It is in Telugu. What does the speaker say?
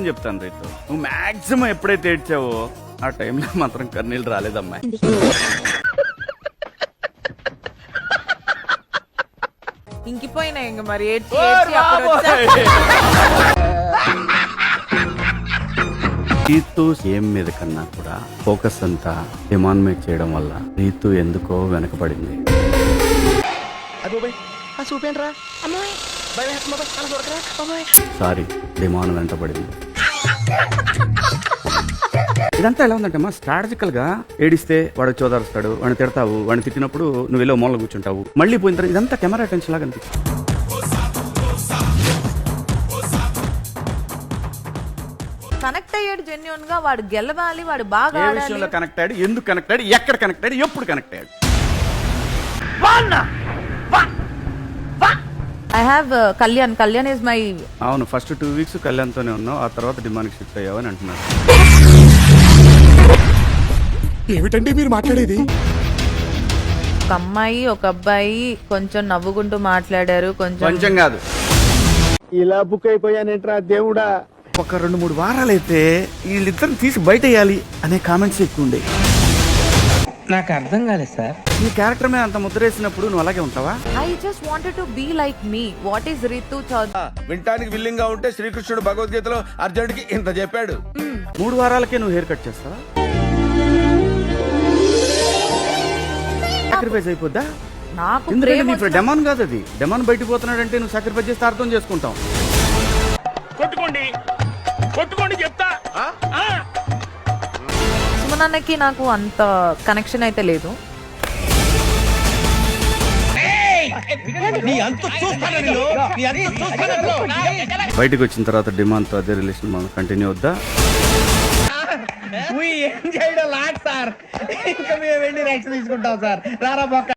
చెప్తాను రైతు, నువ్వు మాక్సిమం ఎప్పుడైతే ఏడ్చావో ఆ టైంలో మాత్రం కన్నీళ్ళు రాలేదమ్మా. ఇంకిపోయినాయి ఇంక మరి ఏడ్చి ఏడ్చి అప్పుడు వచ్చా. రీతు ఏం మీద కన్నా కూడా ఫోకస్ అంతా డిమాండ్ మీద చేయడం వల్ల రీతు ఎందుకో వెనకబడింది. Sorry, demand వెంటబడింది. ఇదంతా ఎలా ఉందంటే అమ్మా, స్ట్రాటజికల్ గా ఏడిస్తే వాడు చోదరుస్తాడు, వాడిని తిడతావు, వాడిని తిట్టినప్పుడు నువ్వు వెళ్ళి మూల కూర్చుంటావు, మళ్ళీ పోయిన తర్వాత ఇదంతా కెమెరా అటెన్షన్ లాగా అనిపిస్తుంది. కనెక్ట్ అయ్యాడు జెన్యున్ గా, వాడు గెలవాలి, వాడు బాగా ఏ ఆడాలి. విషయంలో కనెక్ట్ అయ్యాడు, ఎందుకు కనెక్ట్ అయ్యాడు, ఎక్కడ కనెక్ట్ అయ్యాడు, ఎప్పుడు కనెక్ట్ అయ్యాడు. I have Kalyan is my. అవును, ఫస్ట్ 2 వీక్స్ కళ్యాణ్తోనే ఉన్నావు, ఆ తర్వాత డిమాండ్కి షిఫ్ట్ అయ్యావు అని అంటున్నారు. ఏమిటండి మీరు మాట్లాడేది? ఒక అమ్మాయి ఒక అబ్బాయి కొంచెం నవ్వుకుంటూ మాట్లాడారు, కొంచెం కాదు, ఇలా బుక్ అయిపోయానేంట్రా దేవుడా. ఒక 2-3 వారాలైతే వీళ్ళిద్దరిని తీసి బయట వేయాలి అనే కామెంట్స్ ఎక్కువ ఉండే. నాకు అర్థం కాలేదు సార్. నీ క్యారెక్టర్ మీద అంత ముద్రేసినప్పుడు నువ్వు అలాగే ఉంటావా? I just wanted to be like me. What is Ritu Chaudhary? వింటానికి విల్లింగ్ గా ఉంటే శ్రీకృష్ణుడు భగవద్గీతలో అర్జునుడికి ఇంత చెప్పాడు. 3 వారాలకే నువ్వు హెయిర్ కట్ చేస్తావా? సాక్రిఫైస్ అయిపోద్దా? నాకు ఎందుకంటే నీ డెమాన్ కాదు అది. డెమాన్ బయటకు పోతున్నాడంటే నువ్వు సాక్రిఫైస్ చేస్తే అర్థం చేసుకుంటావు. కొట్టుకోండి చెప్తా. సుమనన్నకి నాకు అంత కనెక్షన్ అయితే లేదు. బయటకు వచ్చిన తర్వాత డిమాండ్ తో అదే రిలేషన్ మనం కంటిన్యూ అవుద్దా? ఏం చేయడం లాట్ సార్, ఇంకా మేము వెళ్ళి రియాక్షన్ తీసుకుంటాం సార్. రారా